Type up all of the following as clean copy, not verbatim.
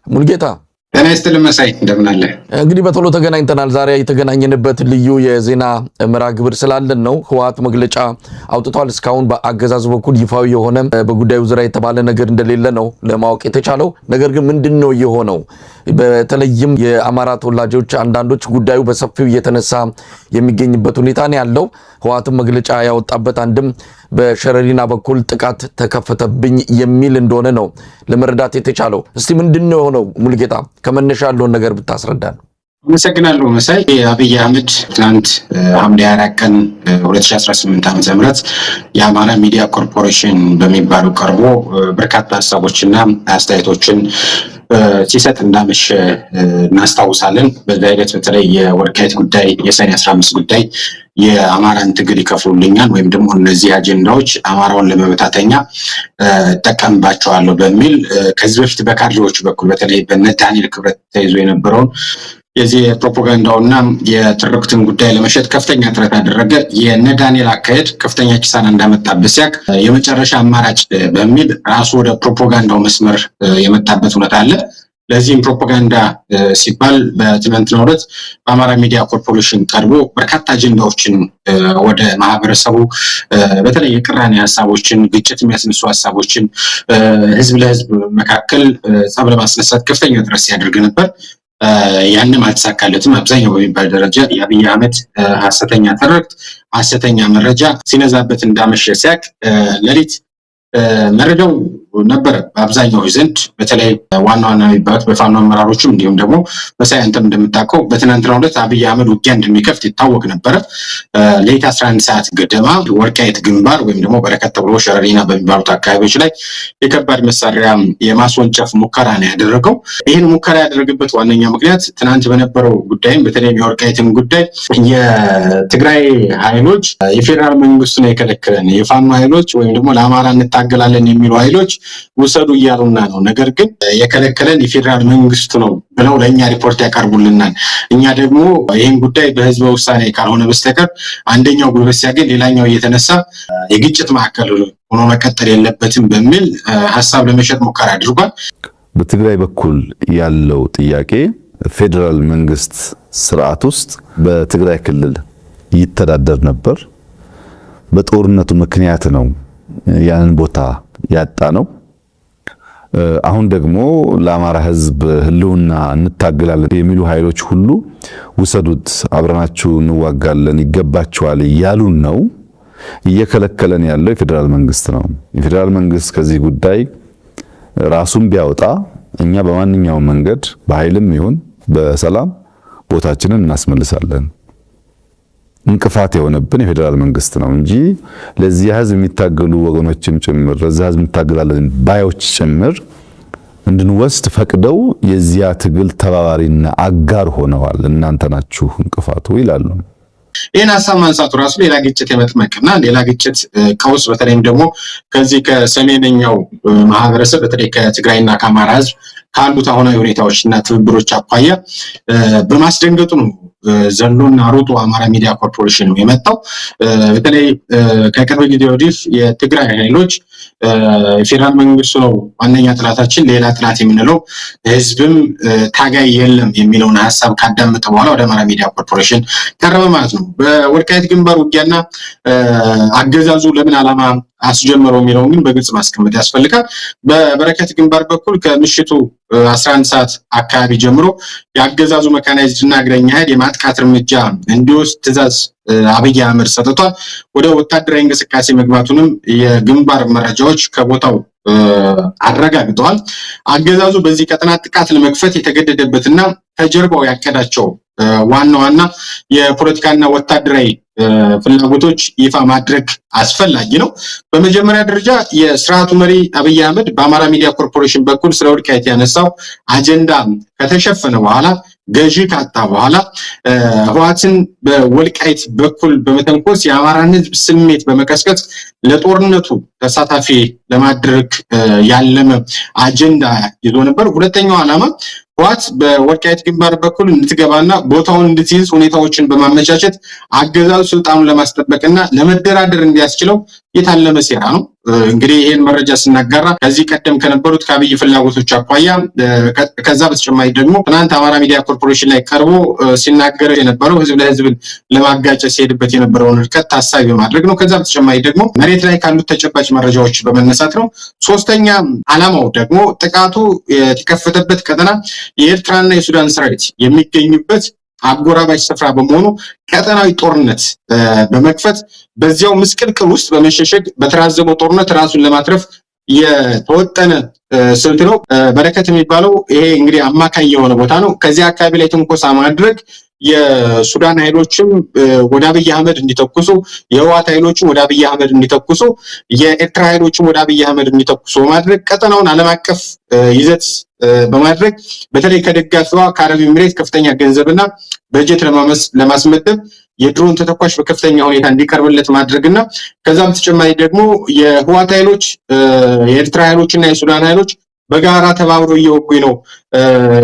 ሙልጌታ ጤና ይስጥልኝ መሳይ እንደምን አለ? እንግዲህ በቶሎ ተገናኝተናል። ዛሬ የተገናኘንበት ልዩ የዜና ምራ ግብር ስላለን ነው። ህወሓት መግለጫ አውጥቷል። እስካሁን በአገዛዙ በኩል ይፋዊ የሆነ በጉዳዩ ዙሪያ የተባለ ነገር እንደሌለ ነው ለማወቅ የተቻለው። ነገር ግን ምንድነው የሆነው? በተለይም የአማራ ተወላጆች አንዳንዶች ጉዳዩ በሰፊው እየተነሳ የሚገኝበት ሁኔታ ነው ያለው። ህወሓት መግለጫ ያወጣበት አንድም በሸረሪና በኩል ጥቃት ተከፈተብኝ የሚል እንደሆነ ነው ለመረዳት የተቻለው። እስቲ ምንድነው የሆነው ሙልጌታ? ከመነሻ ያለውን ነገር ብታስረዳን። አመሰግናለሁ መሳይ። አብይ አህመድ ትናንት ሐምሌ 4 ቀን 2018 ዓ.ም የአማራ ሚዲያ ኮርፖሬሽን በሚባለው ቀርቦ በርካታ ሀሳቦችና አስተያየቶችን ሲሰጥ እንዳመሸ እናስታውሳለን። በዛ ሂደት በተለይ የወልቃይት ጉዳይ፣ የሰኔ 15 ጉዳይ የአማራን ትግል ይከፍሉልኛል ወይም ደግሞ እነዚህ አጀንዳዎች አማራውን ለመበታተኛ እጠቀምባቸዋለሁ በሚል ከዚህ በፊት በካድሬዎች በኩል በተለይ በነ ዳንኤል ክብረት ተይዞ የነበረውን የዚህ ፕሮፓጋንዳውና የትርክትን ጉዳይ ለመሸጥ ከፍተኛ ጥረት አደረገ። የነ ዳንኤል አካሄድ ከፍተኛ ኪሳራ እንዳመጣበት ሲያቅ የመጨረሻ አማራጭ በሚል ራሱ ወደ ፕሮፓጋንዳው መስመር የመጣበት ሁኔታ አለ። ለዚህም ፕሮፓጋንዳ ሲባል በትናንትናው ዕለት በአማራ ሚዲያ ኮርፖሬሽን ቀርቦ በርካታ አጀንዳዎችን ወደ ማህበረሰቡ በተለይ የቅራኔ ሀሳቦችን፣ ግጭት የሚያስነሱ ሀሳቦችን ህዝብ ለህዝብ መካከል ጸብ ለማስነሳት ከፍተኛ ጥረት ሲያደርግ ነበር። ያንም አልተሳካለትም። አብዛኛው በሚባል ደረጃ የአብይ አህመድ ሐሰተኛ ትርክት፣ ሐሰተኛ መረጃ ሲነዛበት እንዳመሸ ሲያቅ ሌሊት መረጃው ነበረ በአብዛኛው ዘንድ በተለይ ዋና የሚባሉት በፋኖ አመራሮችም እንዲሁም ደግሞ መሳይ አንተም እንደምታውቀው በትናንትናው ዕለት አብይ አህመድ ውጊያ እንደሚከፍት ይታወቅ ነበረ። ሌሊት 11 ሰዓት ገደማ ወልቃይት ግንባር ወይም ደግሞ በረከት ተብሎ ሸረሪና በሚባሉት አካባቢዎች ላይ የከባድ መሳሪያ የማስወንጨፍ ሙከራ ነው ያደረገው። ይህን ሙከራ ያደረገበት ዋነኛ ምክንያት ትናንት በነበረው ጉዳይም በተለይ የወልቃይትን ጉዳይ የትግራይ ኃይሎች የፌዴራል መንግስቱ ነው የከለከለን፣ የፋኖ ኃይሎች ወይም ደግሞ ለአማራ እንታገላለን የሚሉ ኃይሎች ውሰዱ እያሉና ነው። ነገር ግን የከለከለን የፌዴራል መንግስቱ ነው ብለው ለእኛ ሪፖርት ያቀርቡልናል። እኛ ደግሞ ይህን ጉዳይ በህዝበ ውሳኔ ካልሆነ በስተቀር አንደኛው ጉልበት ሲያገኝ ሌላኛው እየተነሳ የግጭት ማዕከል ሆኖ መቀጠል የለበትም በሚል ሀሳብ ለመሸጥ ሙከራ አድርጓል። በትግራይ በኩል ያለው ጥያቄ ፌዴራል መንግስት ስርዓት ውስጥ በትግራይ ክልል ይተዳደር ነበር። በጦርነቱ ምክንያት ነው ያንን ቦታ ያጣ ነው። አሁን ደግሞ ለአማራ ህዝብ ህልውና እንታገላለን የሚሉ ኃይሎች ሁሉ ውሰዱት፣ አብረናችሁ እንዋጋለን፣ ይገባቸዋል እያሉን ነው። እየከለከለን ያለው የፌዴራል መንግስት ነው። የፌዴራል መንግስት ከዚህ ጉዳይ ራሱን ቢያወጣ እኛ በማንኛውም መንገድ በኃይልም ይሁን በሰላም ቦታችንን እናስመልሳለን። እንቅፋት የሆነብን የፌዴራል መንግስት ነው እንጂ ለዚህ ህዝብ የሚታገሉ ወገኖችም ጭምር ለዚህ ህዝብ እንታገላለን ባዮች ጭምር እንድንወስድ ፈቅደው የዚያ ትግል ተባባሪና አጋር ሆነዋል። እናንተ ናችሁ እንቅፋቱ ይላሉ። ይህን ሀሳብ ማንሳቱ ራሱ ሌላ ግጭት የመጥመቅና ሌላ ግጭት ቀውስ በተለይም ደግሞ ከዚህ ከሰሜነኛው ማህበረሰብ በተለይ ከትግራይና ከአማራ ህዝብ ካሉት አሁናዊ ሁኔታዎችና ትብብሮች አኳያ በማስደንገጡ ነው ዘሎና ሩጦ አማራ ሚዲያ ኮርፖሬሽን ነው የመጣው። በተለይ ከቅርብ ጊዜ ወዲህ የትግራይ ኃይሎች ፌዴራል መንግስቱ ነው ዋነኛ ጥላታችን፣ ሌላ ጥላት የምንለው ህዝብም ታጋይ የለም የሚለውን ሀሳብ ካዳመጠ በኋላ ወደ አማራ ሚዲያ ኮርፖሬሽን ቀረበ ማለት ነው። በወልቃይት ግንባር ውጊያና አገዛዙ ለምን ዓላማ አስጀመረው የሚለውን ግን በግልጽ ማስቀመጥ ያስፈልጋል። በበረከት ግንባር በኩል ከምሽቱ 11 ሰዓት አካባቢ ጀምሮ የአገዛዙ መካናይዝድ እና እግረኛ ኃይል የማጥቃት እርምጃ እንዲወስድ ትዕዛዝ አብይ አህመድ ሰጥቷል። ወደ ወታደራዊ እንቅስቃሴ መግባቱንም የግንባር መረጃዎች ከቦታው አረጋግጠዋል። አገዛዙ በዚህ ቀጠና ጥቃት ለመክፈት የተገደደበትና ከጀርባው ያቀዳቸው ዋና የፖለቲካና ወታደራዊ ፍላጎቶች ይፋ ማድረግ አስፈላጊ ነው። በመጀመሪያ ደረጃ የስርዓቱ መሪ አብይ አህመድ በአማራ ሚዲያ ኮርፖሬሽን በኩል ስለ ወልቃይት ያነሳው አጀንዳ ከተሸፈነ በኋላ ገዢ ካጣ በኋላ ህወሓትን በወልቃይት በኩል በመተንኮስ የአማራን ህዝብ ስሜት በመቀስቀስ ለጦርነቱ ተሳታፊ ለማድረግ ያለመ አጀንዳ ይዞ ነበር። ሁለተኛው ዓላማ ህወሓት በወልቃይት ግንባር በኩል እንድትገባና ቦታውን እንድትይዝ ሁኔታዎችን በማመቻቸት አገዛዙ ስልጣኑን ለማስጠበቅና ለመደራደር እንዲያስችለው የታለመ ሴራ ነው። እንግዲህ ይህን መረጃ ስናጋራ ከዚህ ቀደም ከነበሩት ከአብይ ፍላጎቶች አኳያ ከዛ በተጨማሪ ደግሞ ትናንት አማራ ሚዲያ ኮርፖሬሽን ላይ ቀርቦ ሲናገር የነበረው ህዝብ ለህዝብን ለማጋጨት ሲሄድበት የነበረውን ርቀት ታሳቢ በማድረግ ነው። ከዛ በተጨማሪ ደግሞ መሬት ላይ ካሉት ተጨባጭ መረጃዎች በመነሳት ነው። ሶስተኛ ዓላማው ደግሞ ጥቃቱ የተከፈተበት ቀጠና የኤርትራና የሱዳን ሰራዊት የሚገኙበት አጎራባች ስፍራ በመሆኑ ቀጠናዊ ጦርነት በመክፈት በዚያው ምስቅልቅል ውስጥ በመሸሸግ በተራዘመው ጦርነት ራሱን ለማትረፍ የተወጠነ ስልት ነው። በረከት የሚባለው ይሄ እንግዲህ አማካይ የሆነ ቦታ ነው። ከዚያ አካባቢ ላይ ትንኮሳ ማድረግ የሱዳን ኃይሎችም ወደ አብይ አህመድ እንዲተኩሱ፣ የህወሓት ኃይሎችም ወደ አብይ አህመድ እንዲተኩሱ፣ የኤርትራ ኃይሎችም ወደ አብይ አህመድ እንዲተኩሱ በማድረግ ቀጠናውን ዓለም አቀፍ ይዘት በማድረግ በተለይ ከደጋፊዋ ከአረብ ኤሚሬት ከፍተኛ ገንዘብና በጀት ለማስመደብ የድሮን ተተኳሽ በከፍተኛ ሁኔታ እንዲቀርብለት ማድረግና ከዛ በተጨማሪ ደግሞ የህወሓት ኃይሎች የኤርትራ ኃይሎችና የሱዳን ኃይሎች በጋራ ተባብሮ እየወጉኝ ነው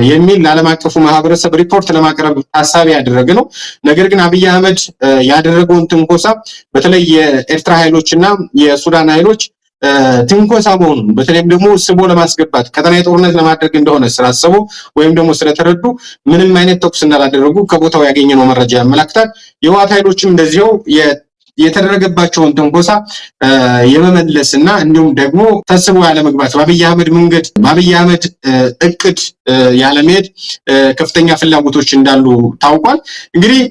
የሚል ለዓለም አቀፉ ማህበረሰብ ሪፖርት ለማቅረብ ታሳቢ ያደረገ ነው። ነገር ግን አብይ አህመድ ያደረገውን ትንኮሳ በተለይ የኤርትራ ኃይሎችና የሱዳን ኃይሎች ትንኮሳ መሆኑን በተለይም ደግሞ ስቦ ለማስገባት ቀጠናዊ ጦርነት ለማድረግ እንደሆነ ስላሰቡ ወይም ደግሞ ስለተረዱ ምንም አይነት ተኩስ እንዳላደረጉ ከቦታው ያገኘነው መረጃ ያመላክታል። የህወሓት ኃይሎችም እንደዚያው የተደረገባቸውን ትንኮሳ የመመለስና እንዲሁም ደግሞ ተስቦ ያለመግባት በአብይ አህመድ መንገድ በአብይ አህመድ እቅድ ያለመሄድ ከፍተኛ ፍላጎቶች እንዳሉ ታውቋል። እንግዲህ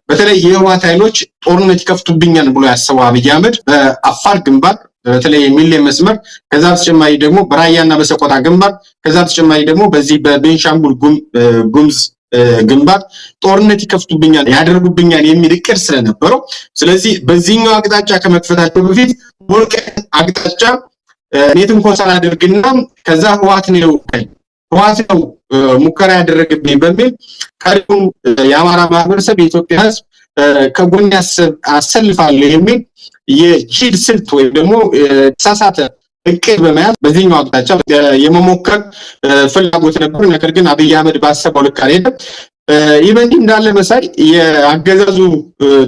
በተለይ የህወሓት ኃይሎች ጦርነት ይከፍቱብኛል ብሎ ያሰበው አብይ አህመድ በአፋር ግንባር በተለይ የሚሌ መስመር ከዛ በተጨማሪ ደግሞ በራያና በሰቆጣ ግንባር ከዛ በተጨማሪ ደግሞ በዚህ በቤንሻንጉል ጉምዝ ግንባር ጦርነት ይከፍቱብኛል ያደርጉብኛል የሚል እቅድ ስለነበረው ስለዚህ በዚህኛው አቅጣጫ ከመክፈታቸው በፊት ወልቃይት አቅጣጫ እኔ ትንኮሳ አድርግና ከዛ ህወሓት ነው ሙከራ ያደረገብኝ በሚል ቀሪውን የአማራ ማህበረሰብ የኢትዮጵያ ህዝብ ከጎን አሰልፋለሁ የሚል የቺድ ስልት ወይም ደግሞ ተሳሳተ እቅድ በመያዝ በዚህኛው አቅጣጫ የመሞከር ፍላጎት ነበር። ነገር ግን አብይ አህመድ ባሰበው ልክ አልሄደም። ይህ በእንዲህ እንዳለ መሳይ የአገዛዙ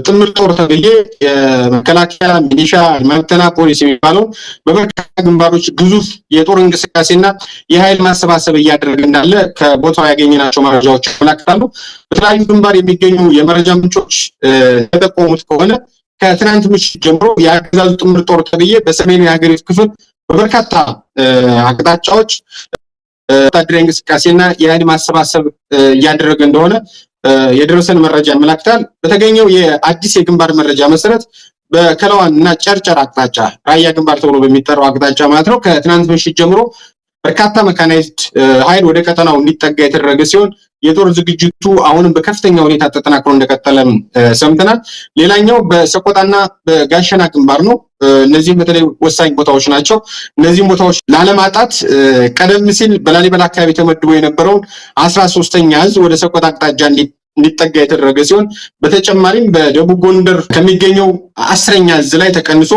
ጥምር ጦር ተብዬ የመከላከያ ሚሊሻ መብተና ፖሊስ የሚባለው በበርካታ ግንባሮች ግዙፍ የጦር እንቅስቃሴና የኃይል ማሰባሰብ እያደረገ እንዳለ ከቦታው ያገኘናቸው መረጃዎች ያመለክታሉ። በተለያዩ ግንባር የሚገኙ የመረጃ ምንጮች ተጠቆሙት ከሆነ ከትናንት ምሽት ጀምሮ የአገዛዙ ጥምር ጦር ተብዬ በሰሜኑ የሀገሪቱ ክፍል በበርካታ አቅጣጫዎች ወታደራዊ እንቅስቃሴና የኃይል ማሰባሰብ እያደረገ እንደሆነ የደረሰን መረጃ ያመለክታል። በተገኘው የአዲስ የግንባር መረጃ መሰረት በከለዋን እና ጨርጨር አቅጣጫ ራያ ግንባር ተብሎ በሚጠራው አቅጣጫ ማለት ነው ከትናንት ምሽት ጀምሮ በርካታ መካናይዝድ ኃይል ወደ ቀጠናው እንዲጠጋ የተደረገ ሲሆን የጦር ዝግጅቱ አሁንም በከፍተኛ ሁኔታ ተጠናክሮ እንደቀጠለም ሰምተናል። ሌላኛው በሰቆጣና በጋሸና ግንባር ነው። እነዚህም በተለይ ወሳኝ ቦታዎች ናቸው። እነዚህም ቦታዎች ላለማጣት ቀደም ሲል በላሊበላ አካባቢ ተመድቦ የነበረውን 13ኛ እዝ ወደ ሰቆጣ አቅጣጫ እንዲጠጋ የተደረገ ሲሆን በተጨማሪም በደቡብ ጎንደር ከሚገኘው 10ኛ እዝ ላይ ተቀንሶ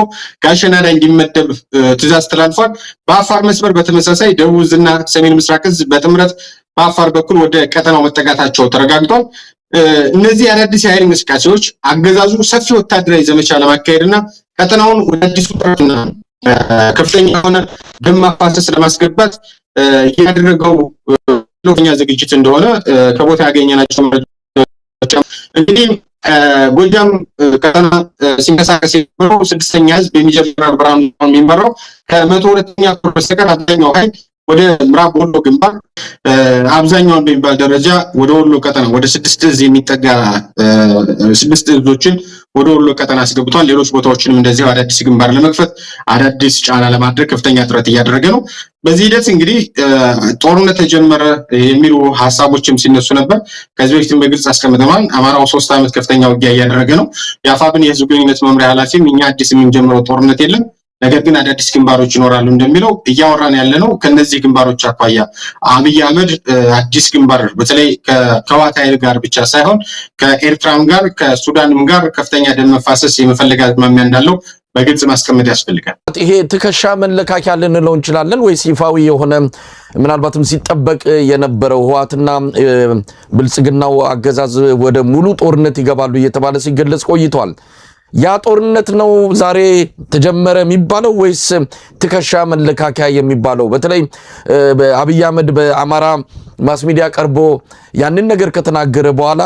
ጋሸና ላይ እንዲመደብ ትዕዛዝ ተላልፏል። በአፋር መስመር በተመሳሳይ ደቡብ እዝና ሰሜን ምስራቅ እዝ በጥምረት በአፋር በኩል ወደ ቀጠናው መጠጋታቸው ተረጋግጧል። እነዚህ አዳዲስ የኃይል እንቅስቃሴዎች አገዛዙ ሰፊ ወታደራዊ ዘመቻ ለማካሄድና ቀጠናውን ወደ አዲሱ ጥረትና ከፍተኛ የሆነ ደም ማፋሰስ ለማስገባት ያደረገው ለኛ ዝግጅት እንደሆነ ከቦታ ያገኘናቸው መረጃዎች እንግዲህ ጎጃም ቀጠና ሲንቀሳቀስ የነበረው 6ኛ ህዝብ የሚጀምረው ብርሃኑ የሚመራው ከ102ኛ ኮር በስተቀር አብዛኛው ኃይል ወደ ምዕራብ ወሎ ግንባር አብዛኛውን በሚባል ደረጃ ወደ ወሎ ቀጠና ወደ 6 እዝ የሚጠጋ 6 እዞችን ወደ ወሎ ቀጠና አስገብቷል። ሌሎች ቦታዎችንም እንደዚህ አዳዲስ ግንባር ለመክፈት አዳዲስ ጫና ለማድረግ ከፍተኛ ጥረት እያደረገ ነው። በዚህ ሂደት እንግዲህ ጦርነት ተጀመረ የሚሉ ሐሳቦችም ሲነሱ ነበር። ከዚህ በፊትም በግልጽ አስቀምጠናል። አማራው 3 ዓመት ከፍተኛ ውጊያ እያደረገ ነው። የአፋብን የህዝብ ግንኙነት መምሪያ ኃላፊም እኛ አዲስ የምንጀምረው ጦርነት የለም ነገር ግን አዳዲስ ግንባሮች ይኖራሉ እንደሚለው እያወራን ያለ ነው። ከነዚህ ግንባሮች አኳያ አብይ አህመድ አዲስ ግንባር በተለይ ከህወሓት ኃይል ጋር ብቻ ሳይሆን ከኤርትራም ጋር ከሱዳንም ጋር ከፍተኛ ደም መፋሰስ የመፈለግ አዝማሚያ እንዳለው በግልጽ ማስቀመጥ ያስፈልጋል። ይሄ ትከሻ መለካኪያ ልንለው እንችላለን ወይስ ይፋዊ የሆነ ምናልባትም ሲጠበቅ የነበረው ህወሓትና ብልጽግናው አገዛዝ ወደ ሙሉ ጦርነት ይገባሉ እየተባለ ሲገለጽ ቆይቷል። ያ ጦርነት ነው ዛሬ ተጀመረ የሚባለው ወይስ ትከሻ መለካከያ የሚባለው? በተለይ አብይ አህመድ በአማራ ማስ ሚዲያ ቀርቦ ያንን ነገር ከተናገረ በኋላ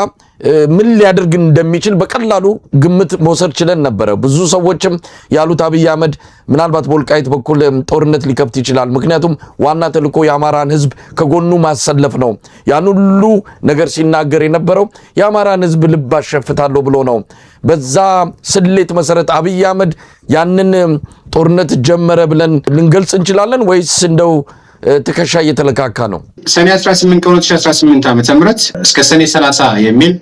ምን ሊያደርግ እንደሚችል በቀላሉ ግምት መውሰድ ችለን ነበር። ብዙ ሰዎችም ያሉት አብይ አህመድ ምናልባት በወልቃይት በኩል ጦርነት ሊከፍት ይችላል። ምክንያቱም ዋና ተልዕኮ የአማራን ህዝብ ከጎኑ ማሰለፍ ነው። ያን ሁሉ ነገር ሲናገር የነበረው የአማራን ህዝብ ልብ አሸፍታለሁ ብሎ ነው። በዛ ስሌት መሰረት አብይ አህመድ ያንን ጦርነት ጀመረ ብለን ልንገልጽ እንችላለን ወይስ እንደው ትከሻ እየተለካካ ነው? ሰኔ 18 ቀን 2018 ዓ.ም እስከ ሰኔ 30 የሚል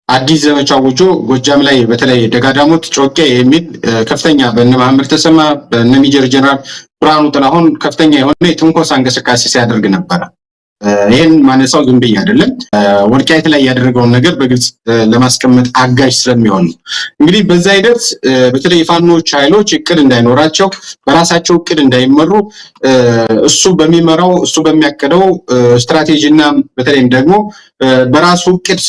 አዲስ ዘመቻ አውጆ ጎጃም ላይ በተለይ ደጋዳሞት ጮቄ የሚል ከፍተኛ በእነ መሐመድ ተሰማ በእነ ሜጀር ጀነራል ብርሃኑ ጥላሁን ከፍተኛ የሆነ የትንኮሳ እንቅስቃሴ ሲያደርግ ነበር። ይሄን ማነሳው ዝም ብዬ አይደለም፣ ወልቃይት ላይ ያደረገውን ነገር በግልጽ ለማስቀመጥ አጋዥ ስለሚሆን እንግዲህ በዛ ሂደት በተለይ የፋኖች ኃይሎች እቅድ እንዳይኖራቸው በራሳቸው እቅድ እንዳይመሩ እሱ በሚመራው እሱ በሚያቀደው ስትራቴጂና በተለይም ደግሞ በራሱ እቅድ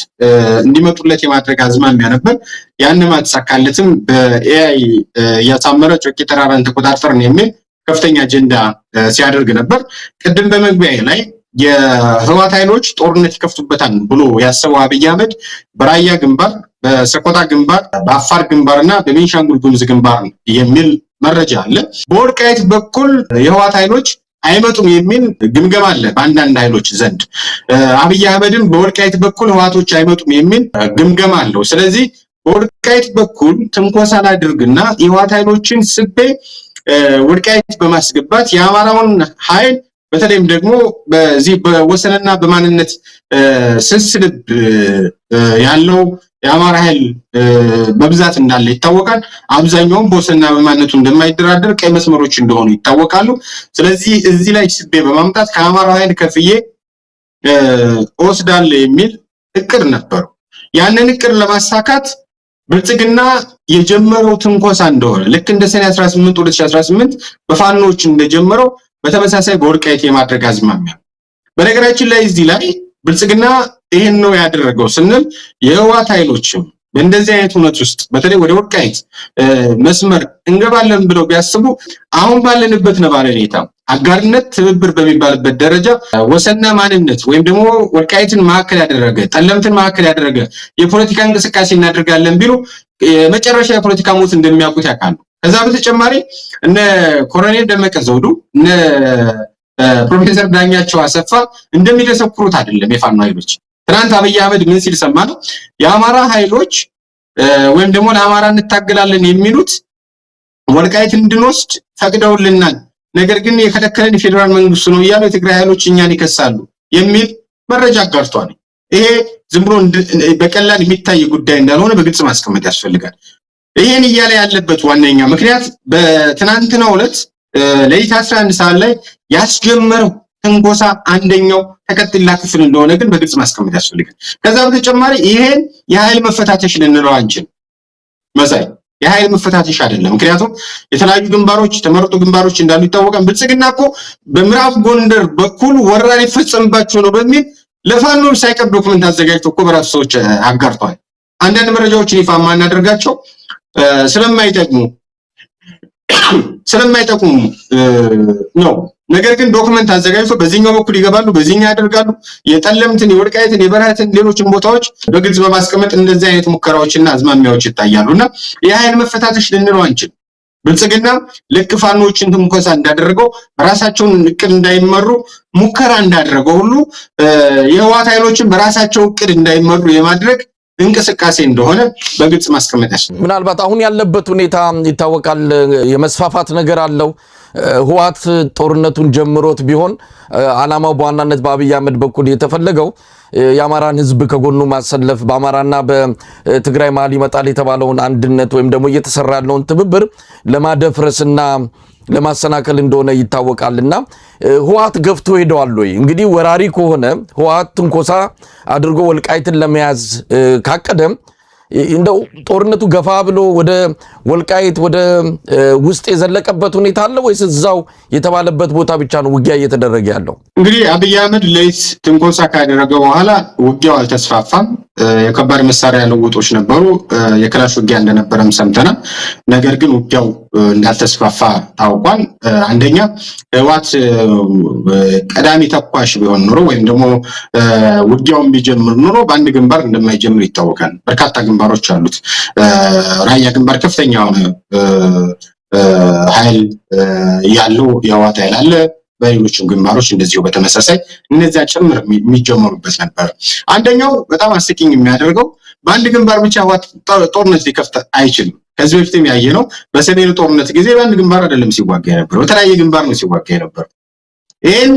እንዲመጡለት የማድረግ አዝማሚያ ነበር። ያንን ማተሳካለትም በኤአይ ያሳመረ ጮቄ ተራራን ተቆጣጠርን የሚል ከፍተኛ አጀንዳ ሲያደርግ ነበር። ቅድም በመግቢያ ላይ የህዋት ኃይሎች ጦርነት ይከፍቱበታል ብሎ ያሰበው አብይ አህመድ በራያ ግንባር፣ በሰቆጣ ግንባር፣ በአፋር ግንባርና በቤንሻንጉል ጉሙዝ ግንባር የሚል መረጃ አለ። በወልቃይት በኩል የህዋት ኃይሎች አይመጡም የሚል ግምገማ አለ በአንዳንድ ኃይሎች ዘንድ። አብይ አህመድም በወልቃይት በኩል ህዋቶች አይመጡም የሚል ግምገማ አለው። ስለዚህ በወልቃይት በኩል ትንኮሳ ላድርግና የህዋት ኃይሎችን ስቤ ወልቃይት በማስገባት የአማራውን ኃይል በተለይም ደግሞ በዚህ በወሰንና በማንነት ስንስልብ ያለው የአማራ ኃይል በብዛት እንዳለ ይታወቃል። አብዛኛውም በወሰንና በማንነቱ እንደማይደራደር ቀይ መስመሮች እንደሆኑ ይታወቃሉ። ስለዚህ እዚህ ላይ ስቤ በማምጣት ከአማራ ኃይል ከፍዬ ወስዳለሁ የሚል እቅድ ነበረው። ያንን እቅድ ለማሳካት ብልጽግና የጀመረው ትንኮሳ እንደሆነ ልክ እንደ ሰኔ 18 2018 በፋኖች እንደጀመረው በተመሳሳይ በወልቃይት የማድረግ አዝማሚያ። በነገራችን ላይ እዚህ ላይ ብልጽግና ይሄን ነው ያደረገው ስንል የህዋት ኃይሎችም በእንደዚህ አይነት ሁኔታ ውስጥ በተለይ ወደ ወልቃይት መስመር እንገባለን ብለው ቢያስቡ አሁን ባለንበት ነባራዊ ሁኔታ አጋርነት ትብብር በሚባልበት ደረጃ ወሰንና ማንነት ወይም ደግሞ ወልቃይትን ማዕከል ያደረገ ጠለምትን ማዕከል ያደረገ የፖለቲካ እንቅስቃሴ እናደርጋለን ቢሉ የመጨረሻ የፖለቲካ ሞት እንደሚያውቁት ያውቃሉ። ከዛ በተጨማሪ እነ ኮሎኔል ደመቀ ዘውዱ እነ ፕሮፌሰር ዳኛቸው አሰፋ እንደሚደሰኩሩት አይደለም። የፋኖ ኃይሎች ትናንት አብይ አህመድ ምን ሲል ሰማነው? የአማራ ኃይሎች ወይም ደግሞ ለአማራ እንታገላለን የሚሉት ወልቃይት እንድንወስድ ፈቅደውልናል፣ ነገር ግን የከለከለን የፌዴራል መንግስቱ ነው እያሉ የትግራይ ኃይሎች እኛን ይከሳሉ የሚል መረጃ አጋርቷል። ይሄ ዝም ብሎ በቀላል የሚታይ ጉዳይ እንዳልሆነ በግልጽ ማስቀመጥ ያስፈልጋል። ይሄን እያለ ያለበት ዋነኛ ምክንያት በትናንትናው ዕለት ለሊት 11 ሰዓት ላይ ያስጀመረው ትንኮሳ አንደኛው ተከትላ ክፍል እንደሆነ ግን በግልጽ ማስቀመጥ ያስፈልጋል። ከዛ በተጨማሪ ይሄን የኃይል መፈታተሽ ልንለው አንችልም። መሳይ የኃይል መፈታተሽ አይደለም። ምክንያቱም የተለያዩ ግንባሮች ተመረጡ ግንባሮች እንዳሉ ይታወቃል። ብልጽግና እኮ በምዕራብ ጎንደር በኩል ወረራ ሊፈጸምባቸው ነው በሚል ለፋኖች ሳይቀር ዶክመንት አዘጋጅቶ እኮ በራሱ ሰዎች አጋርቷል። አንዳንድ መረጃዎችን ይፋ ማናደርጋቸው ስለማይጠቅሙ ነው። ነገር ግን ዶክመንት አዘጋጅቶ በዚህኛው በኩል ይገባሉ፣ በዚህኛው ያደርጋሉ። የጠለምትን፣ የወልቃይትን፣ የበረሃትን ሌሎችን ቦታዎች በግልጽ በማስቀመጥ እንደዚህ አይነት ሙከራዎችና አዝማሚያዎች ይታያሉና የኃይል መፈታተሽ ልንለው አንችልም። ብልጽግና ልክ ፋኖችን ትንኮሳ እንዳደረገው በራሳቸውን እቅድ እንዳይመሩ ሙከራ እንዳደረገው ሁሉ የህዋት ኃይሎችን በራሳቸው እቅድ እንዳይመሩ የማድረግ እንቅስቃሴ እንደሆነ በግልጽ ማስቀመጥ ያስፈልጋል። ምናልባት አሁን ያለበት ሁኔታ ይታወቃል፣ የመስፋፋት ነገር አለው። ህዋት ጦርነቱን ጀምሮት ቢሆን ዓላማው በዋናነት በአብይ አህመድ በኩል የተፈለገው የአማራን ህዝብ ከጎኑ ማሰለፍ፣ በአማራና በትግራይ መሀል ይመጣል የተባለውን አንድነት ወይም ደግሞ እየተሰራ ያለውን ትብብር ለማደፍረስና ለማሰናከል እንደሆነ ይታወቃልና ህዋት ገፍቶ ሄደዋል ወይ? እንግዲህ ወራሪ ከሆነ ህዋት ትንኮሳ አድርጎ ወልቃይትን ለመያዝ ካቀደም እንደው ጦርነቱ ገፋ ብሎ ወደ ወልቃይት ወደ ውስጥ የዘለቀበት ሁኔታ አለ ወይስ እዛው የተባለበት ቦታ ብቻ ነው ውጊያ እየተደረገ ያለው? እንግዲህ አብይ አህመድ ለይት ትንኮሳ ካደረገ በኋላ ውጊያው አልተስፋፋም። የከባድ መሳሪያ ልውጦች ነበሩ፣ የክላሽ ውጊያ እንደነበረም ሰምተናል። ነገር ግን ውጊያው እንዳልተስፋፋ ታውቋል። አንደኛ ህወሓት ቀዳሚ ተኳሽ ቢሆን ኖሮ ወይም ደግሞ ውጊያውን ቢጀምር ኖሮ በአንድ ግንባር እንደማይጀምር ይታወቃል። በርካታ ግንባሮች አሉት። ራያ ግንባር ከፍተኛ የሆነ ኃይል ያለው የህወሓት ኃይል አለ። በሌሎችም ግንባሮች እንደዚሁ በተመሳሳይ እነዚያ ጭምር የሚጀመሩበት ነበር። አንደኛው በጣም አስቂኝ የሚያደርገው በአንድ ግንባር ብቻ ህወሓት ጦርነት ሊከፍት አይችልም። ከዚህ በፊትም ያየነው በሰሜኑ ጦርነት ጊዜ በአንድ ግንባር አይደለም ሲዋጋ የነበረው፣ በተለያየ ግንባር ነው ሲዋጋ የነበረው። ይህን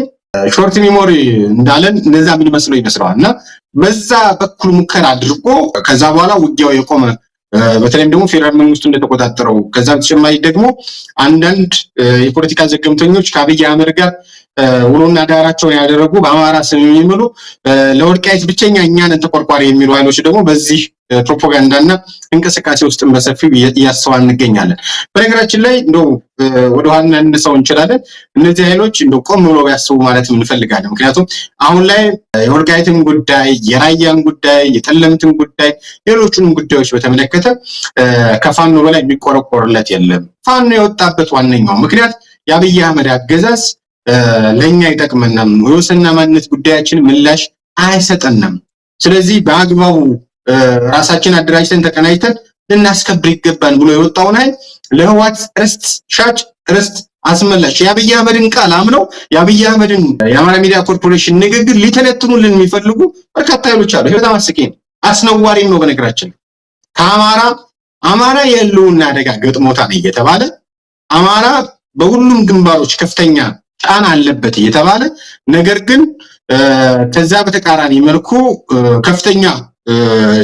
ሾርት ሚሞሪ እንዳለን እነዛ ምን መስለው ይመስለዋል እና በዛ በኩል ሙከራ አድርጎ ከዛ በኋላ ውጊያው የቆመ በተለይም ደግሞ ፌደራል መንግስቱ እንደተቆጣጠረው ከዛ በተጨማሪ ደግሞ አንዳንድ የፖለቲካ ዘገምተኞች ከአብይ አህመድ ጋር ውሎና ዳራቸውን ያደረጉ በአማራ ስም የሚምሉ ለወልቃይት ብቸኛ እኛን ተቆርቋሪ የሚሉ ኃይሎች ደግሞ በዚህ ፕሮፓጋንዳና እንቅስቃሴ ውስጥ በሰፊው እያስተዋል እንገኛለን። በነገራችን ላይ እንደው ወደ ኋላ እንነሳው እንችላለን። እነዚህ ኃይሎች እንደው ቆም ብሎ ቢያስቡ ማለት እንፈልጋለን። ምክንያቱም አሁን ላይ የወልቃይትን ጉዳይ፣ የራያን ጉዳይ፣ የጠለምትን ጉዳይ፣ ሌሎቹንም ጉዳዮች በተመለከተ ከፋኖ በላይ የሚቆረቆርለት የለም። ፋኖ የወጣበት ዋነኛው ምክንያት የአብይ አህመድ አገዛዝ ለኛ ይጠቅመናል፣ የወሰንና ማንነት ጉዳያችን ምላሽ አይሰጠንም። ስለዚህ በአግባቡ ራሳችን አደራጅተን ተቀናጅተን ልናስከብር ይገባል ብሎ የወጣውን ኃይል ለህወሓት ርስት ሻጭ ርስት አስመላሽ የአብይ አህመድን ቃል አምነው የአብይ አህመድን የአማራ ሚዲያ ኮርፖሬሽን ንግግር ሊተነትኑልን የሚፈልጉ በርካታ ኃይሎች አሉ። ይሄ በጣም አስቂኝ አስነዋሪም ነው። በነገራችን አማራ የህልውና አደጋ ገጥሞታል እየተባለ አማራ በሁሉም ግንባሮች ከፍተኛ ጫና አለበት እየተባለ ነገር ግን ከዛ በተቃራኒ መልኩ ከፍተኛ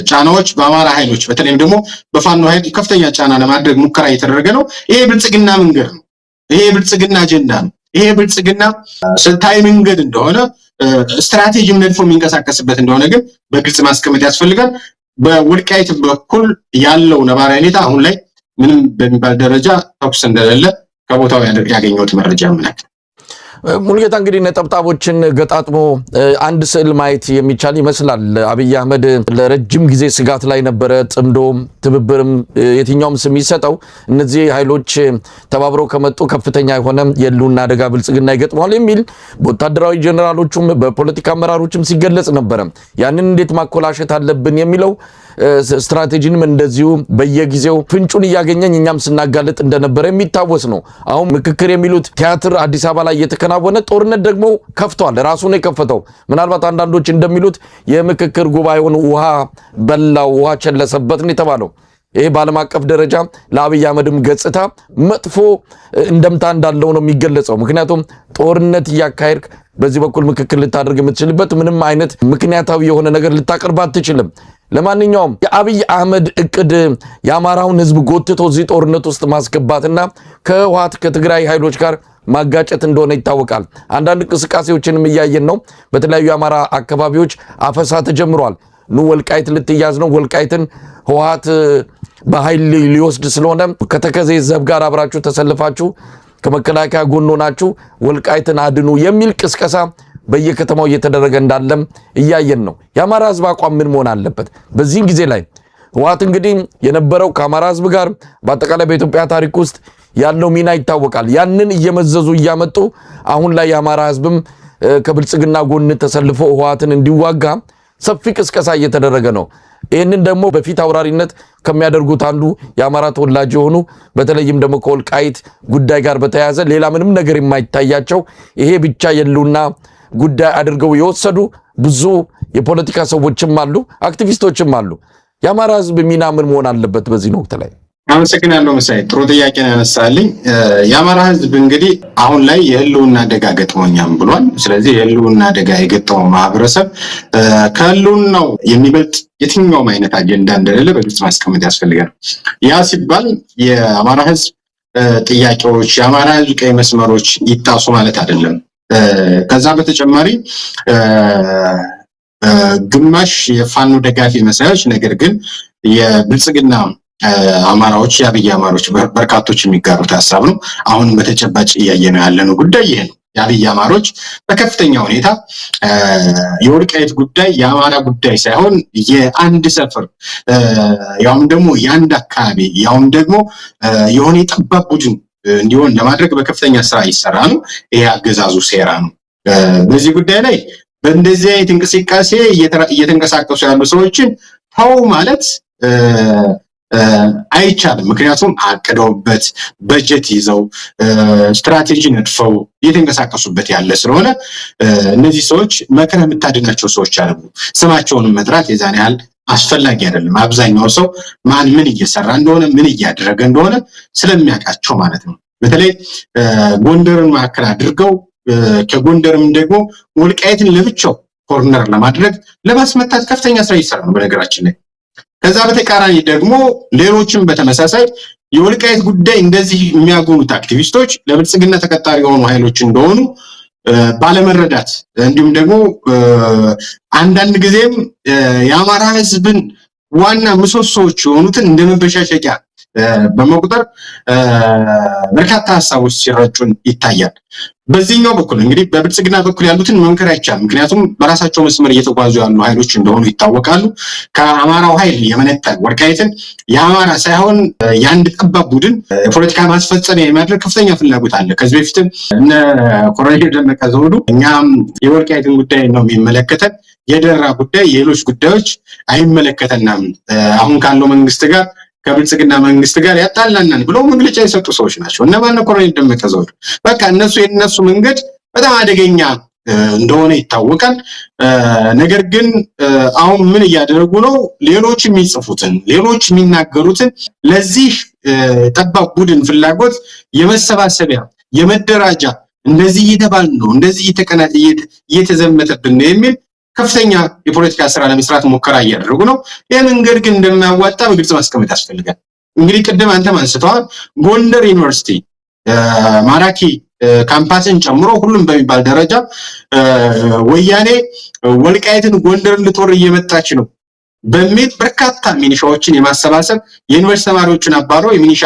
ጫናዎች በአማራ ኃይሎች በተለይም ደግሞ በፋኖ ኃይል ከፍተኛ ጫና ለማድረግ ሙከራ እየተደረገ ነው። ይሄ ብልጽግና መንገድ ነው። ይሄ ብልጽግና አጀንዳ ነው። ይሄ ብልጽግና ስልታዊ መንገድ እንደሆነ ስትራቴጂም ነድፎ የሚንቀሳቀስበት እንደሆነ ግን በግልጽ ማስቀመጥ ያስፈልጋል። በወልቃይት በኩል ያለው ነባራዊ ሁኔታ አሁን ላይ ምንም በሚባል ደረጃ ተኩስ እንደሌለ ከቦታው ያገኘሁት መረጃ ያመለክታል። ሙሉጌታ እንግዲህ ነጠብጣቦችን ገጣጥሞ አንድ ስዕል ማየት የሚቻል ይመስላል። አብይ አህመድ ለረጅም ጊዜ ስጋት ላይ ነበረ። ጽምዶም ትብብርም የትኛውም ስም ይሰጠው እነዚህ ኃይሎች ተባብረው ከመጡ ከፍተኛ የሆነ የህልውና አደጋ ብልጽግና ይገጥመዋል የሚል በወታደራዊ ጀነራሎቹም በፖለቲካ አመራሮችም ሲገለጽ ነበረ። ያንን እንዴት ማኮላሸት አለብን የሚለው ስትራቴጂንም እንደዚሁ በየጊዜው ፍንጩን እያገኘን እኛም ስናጋለጥ እንደነበረ የሚታወስ ነው። አሁን ምክክር የሚሉት ቲያትር አዲስ አበባ ላይ የተከናወነ ጦርነት ደግሞ ከፍቷል። ራሱ ነው የከፈተው። ምናልባት አንዳንዶች እንደሚሉት የምክክር ጉባኤውን ውሃ በላው፣ ውሃ ቸለሰበት ነው የተባለው። ይሄ በዓለም አቀፍ ደረጃ ለአብይ አህመድም ገጽታ መጥፎ እንደምታ እንዳለው ነው የሚገለጸው። ምክንያቱም ጦርነት እያካሄድክ በዚህ በኩል ምክክር ልታደርግ የምትችልበት ምንም አይነት ምክንያታዊ የሆነ ነገር ልታቀርብ አትችልም። ለማንኛውም የአብይ አህመድ እቅድ የአማራውን ህዝብ ጎትቶ እዚህ ጦርነት ውስጥ ማስገባትና ከህወሓት ከትግራይ ኃይሎች ጋር ማጋጨት እንደሆነ ይታወቃል። አንዳንድ እንቅስቃሴዎችንም እያየን ነው። በተለያዩ የአማራ አካባቢዎች አፈሳ ተጀምሯል። ወልቃይት ልትያዝ ነው፣ ወልቃይትን ህወሓት በኃይል ሊወስድ ስለሆነ ከተከዜ ዘብ ጋር አብራችሁ ተሰልፋችሁ ከመከላከያ ጎን ሆናችሁ ወልቃይትን አድኑ የሚል ቅስቀሳ በየከተማው እየተደረገ እንዳለም እያየን ነው። የአማራ ህዝብ አቋም ምን መሆን አለበት? በዚህ ጊዜ ላይ ህወሓት እንግዲህ የነበረው ከአማራ ህዝብ ጋር በአጠቃላይ በኢትዮጵያ ታሪክ ውስጥ ያለው ሚና ይታወቃል። ያንን እየመዘዙ እያመጡ አሁን ላይ የአማራ ህዝብም ከብልጽግና ጎን ተሰልፎ ህወሓትን እንዲዋጋ ሰፊ ቅስቀሳ እየተደረገ ነው። ይህንን ደግሞ በፊት አውራሪነት ከሚያደርጉት አንዱ የአማራ ተወላጅ የሆኑ በተለይም ደግሞ ከወልቃይት ጉዳይ ጋር በተያያዘ ሌላ ምንም ነገር የማይታያቸው ይሄ ብቻ የህልውና ጉዳይ አድርገው የወሰዱ ብዙ የፖለቲካ ሰዎችም አሉ፣ አክቲቪስቶችም አሉ። የአማራ ህዝብ ሚና ምን መሆን አለበት በዚህ ወቅት ላይ? አመሰግናለሁ መሳይ፣ ጥሩ ጥያቄ ነው ያነሳልኝ። የአማራ ህዝብ እንግዲህ አሁን ላይ የህልውና አደጋ ገጥሞኛም ብሏል። ስለዚህ የህልውና አደጋ የገጠመው ማህበረሰብ ከህልውናው የሚበልጥ የትኛውም አይነት አጀንዳ እንደሌለ በግልጽ ማስቀመጥ ያስፈልጋል። ያ ሲባል የአማራ ህዝብ ጥያቄዎች፣ የአማራ ህዝብ ቀይ መስመሮች ይጣሱ ማለት አይደለም። ከዛ በተጨማሪ ግማሽ የፋኖ ደጋፊ መሳዮች ነገር ግን የብልጽግና አማራዎች የአብይ አማሮች በርካቶች የሚጋሩት ሐሳብ ነው። አሁን በተጨባጭ እያየነው ያለነው ጉዳይ ይሄ ነው። የአብይ አማሮች በከፍተኛ ሁኔታ የወልቃይት ጉዳይ የአማራ ጉዳይ ሳይሆን የአንድ ሰፈር ያውም ደግሞ የአንድ አካባቢ ያውም ደግሞ የሆነ የጠባብ ቡድን እንዲሆን ለማድረግ በከፍተኛ ስራ ይሰራ ነው። ይሄ አገዛዙ ሴራ ነው። በዚህ ጉዳይ ላይ በእንደዚህ አይነት እንቅስቃሴ እየተንቀሳቀሱ ያሉ ሰዎችን ተው ማለት አይቻልም። ምክንያቱም አቅደውበት በጀት ይዘው ስትራቴጂ ነድፈው እየተንቀሳቀሱበት ያለ ስለሆነ እነዚህ ሰዎች መከራ የምታድናቸው ሰዎች አሉ። ስማቸውን መጥራት የዛን ያህል አስፈላጊ አይደለም። አብዛኛው ሰው ማን ምን እየሰራ እንደሆነ ምን እያደረገ እንደሆነ ስለሚያውቃቸው ማለት ነው። በተለይ ጎንደርን ማዕከል አድርገው ከጎንደርም ደግሞ ወልቃይትን ለብቻው ኮርነር ለማድረግ ለማስመታት ከፍተኛ ስራ ይሰራ ነው በነገራችን ላይ። ከዛ በተቃራኒ ደግሞ ሌሎችም በተመሳሳይ የወልቃይት ጉዳይ እንደዚህ የሚያጎኑት አክቲቪስቶች ለብልጽግና ተቀጣሪ የሆኑ ኃይሎች እንደሆኑ ባለመረዳት እንዲሁም ደግሞ አንዳንድ ጊዜም የአማራ ሕዝብን ዋና ምሰሶዎች የሆኑትን እንደ መበሻሸቂያ በመቁጠር በርካታ ሐሳቦች ሲረጩን ይታያል። በዚህኛው በኩል እንግዲህ በብልጽግና በኩል ያሉትን መምከር አይቻልም። ምክንያቱም በራሳቸው መስመር እየተጓዙ ያሉ ኃይሎች እንደሆኑ ይታወቃሉ። ከአማራው ኃይል የመነጠል ወልቃይትን የአማራ ሳይሆን የአንድ ጠባብ ቡድን የፖለቲካ ማስፈጸሚያ የማድረግ ከፍተኛ ፍላጎት አለ። ከዚህ በፊትም እነ ኮሎኔል ደመቀ ዘውዱ እኛም የወልቃይትን ጉዳይ ነው የሚመለከተን፣ የደራ ጉዳይ የሌሎች ጉዳዮች አይመለከተናም፣ አሁን ካለው መንግስት ጋር ከብልጽግና መንግስት ጋር ያጣላናል ብለው መግለጫ የሰጡ ሰዎች ናቸው። እነማን ነው? ኮሎኔል ደመቀ ዘውዱ። በቃ የነሱ መንገድ በጣም አደገኛ እንደሆነ ይታወቃል። ነገር ግን አሁን ምን እያደረጉ ነው? ሌሎች የሚጽፉትን ሌሎች የሚናገሩትን ለዚህ ጠባብ ቡድን ፍላጎት የመሰባሰቢያ የመደራጃ እንደዚህ እየተባልን ነው እንደዚህ እየተዘመተብን ነው የሚል ከፍተኛ የፖለቲካ ስራ ለመስራት ሙከራ እያደረጉ ነው። ይህ መንገድ ግን እንደማያዋጣ በግልጽ ማስቀመጥ ያስፈልጋል። እንግዲህ ቅድም አንተም አንስተዋል። ጎንደር ዩኒቨርሲቲ ማራኪ ካምፓስን ጨምሮ ሁሉም በሚባል ደረጃ ወያኔ ወልቃይትን ጎንደር ልትወር እየመጣች ነው በሚል በርካታ ሚኒሻዎችን የማሰባሰብ የዩኒቨርሲቲ ተማሪዎችን አባሮ የሚኒሻ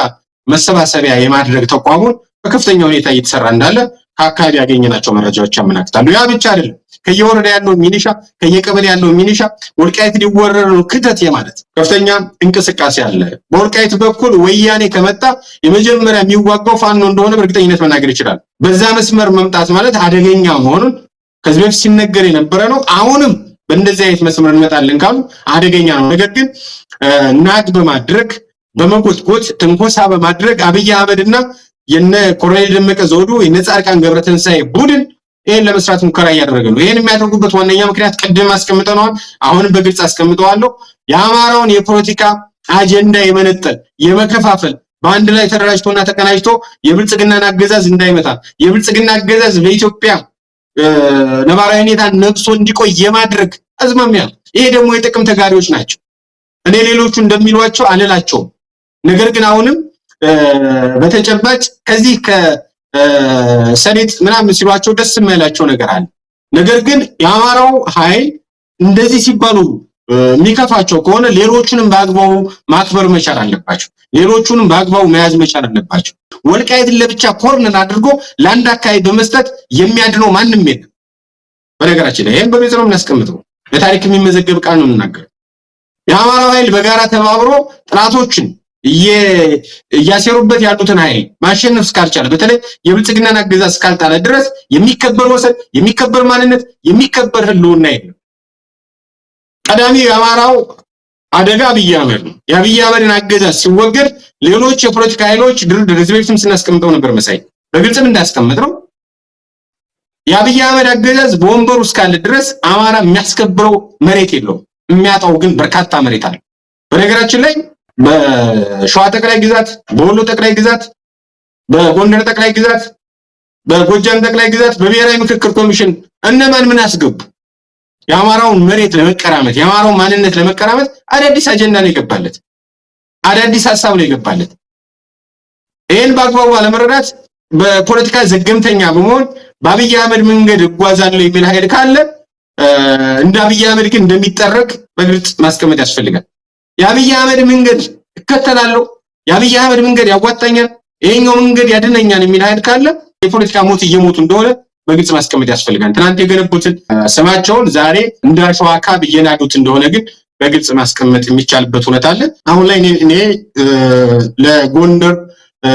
መሰባሰቢያ የማድረግ ተቋሙን በከፍተኛ ሁኔታ እየተሰራ እንዳለ ከአካባቢ ያገኘናቸው መረጃዎች ያመለክታሉ። ያ ብቻ አይደለም። ከየወረዳ ያለው ሚኒሻ ከየቀበሌ ያለው ሚኒሻ ወልቃይት ሊወረር ነው ክተት የማለት ከፍተኛ እንቅስቃሴ አለ። በወልቃይት በኩል ወያኔ ከመጣ የመጀመሪያ የሚዋጋው ፋኖ እንደሆነ በእርግጠኝነት መናገር ይችላል። በዛ መስመር መምጣት ማለት አደገኛ መሆኑን ከዚህ በፊት ሲነገር የነበረ ነው። አሁንም በእንደዚህ አይነት መስመር እንመጣለን ካሉ አደገኛ ነው። ነገር ግን ናግ በማድረግ በመጎትጎት ትንኮሳ በማድረግ አብይ አህመድና የነ ኮሎኔል ደመቀ ዘውዱ የነ ጻድቃን ገብረትንሳኤ ቡድን ይሄን ለመስራት ሙከራ እያደረገ ነው። ይሄን የሚያደርጉበት ዋነኛ ምክንያት ቅድም አስቀምጠነዋል፣ አሁንም በግልጽ አስቀምጠዋለሁ። የአማራውን የፖለቲካ አጀንዳ የመነጠል የመከፋፈል በአንድ ላይ ተደራጅቶና ተቀናጅቶ የብልጽግናን አገዛዝ እንዳይመታ የብልጽግና አገዛዝ በኢትዮጵያ ነባራዊ ሁኔታ ነግሶ እንዲቆይ የማድረግ አዝማሚያ። ይሄ ደግሞ የጥቅም ተጋሪዎች ናቸው። እኔ ሌሎቹ እንደሚሏቸው አልላቸውም። ነገር ግን አሁንም በተጨባጭ ከዚህ ከሰኔት ምናምን ሲሏቸው ደስ የማይላቸው ነገር አለ። ነገር ግን የአማራው ኃይል እንደዚህ ሲባሉ የሚከፋቸው ከሆነ ሌሎቹንም በአግባቡ ማክበር መቻል አለባቸው። ሌሎቹንም በአግባቡ መያዝ መቻል አለባቸው። ወልቃይትን ለብቻ ኮርነር አድርጎ ለአንድ አካባቢ በመስጠት የሚያድነው ማንም የለም። በነገራችን ላይ ይሄን በቤት ነው የምናስቀምጠው። በታሪክ የሚመዘገብ ቃል ነው የምናገረው። የአማራው ኃይል በጋራ ተባብሮ ጥላቶችን እያሰሩበት ያሉትን ኃይል ማሸነፍ እስካልቻለ በተለይ የብልጽግናን አገዛዝ እስካልጣለ ድረስ የሚከበር ወሰን የሚከበር ማንነት የሚከበር ህልውና የለም። ቀዳሚ የአማራው አደጋ አብይ አህመድ ነው። የአብይ አህመድን አገዛዝ ሲወገድ ሌሎች የፖለቲካ ኃይሎች ድርድር ህዝብ ቤትም ስናስቀምጠው ነበር መሳይ በግልጽም እንዳስቀምጠው የአብይ አህመድ አገዛዝ በወንበሩ እስካለ ድረስ አማራ የሚያስከብረው መሬት የለውም። የሚያጣው ግን በርካታ መሬት አለ። በነገራችን ላይ በሸዋ ጠቅላይ ግዛት፣ በወሎ ጠቅላይ ግዛት፣ በጎንደር ጠቅላይ ግዛት፣ በጎጃም ጠቅላይ ግዛት በብሔራዊ ምክክር ኮሚሽን እነማን ምን አስገቡ? የአማራውን መሬት ለመቀራመት የአማራውን ማንነት ለመቀራመት አዳዲስ አጀንዳ ነው የገባለት፣ አዳዲስ ሐሳብ ነው የገባለት። ይሄን በአግባቡ አለመረዳት በፖለቲካ ዘገምተኛ በመሆን በአብይ አህመድ መንገድ እጓዛለሁ የሚል ኃይል ካለ እንደ አብይ አህመድ ግን እንደሚጠረቅ በግልጽ ማስቀመጥ ያስፈልጋል። የአብይ አህመድ መንገድ እከተላለሁ፣ የአብይ አህመድ መንገድ ያዋጣኛል፣ ይሄኛው መንገድ ያድነኛል የሚል ኃይል ካለ የፖለቲካ ሞት እየሞቱ እንደሆነ በግልጽ ማስቀመጥ ያስፈልጋል። ትናንት የገነቡትን ስማቸውን ዛሬ እንደ አሸዋ ካብ እየናዱት እንደሆነ ግን በግልጽ ማስቀመጥ የሚቻልበት ሁኔታ አለ። አሁን ላይ እኔ ለጎንደር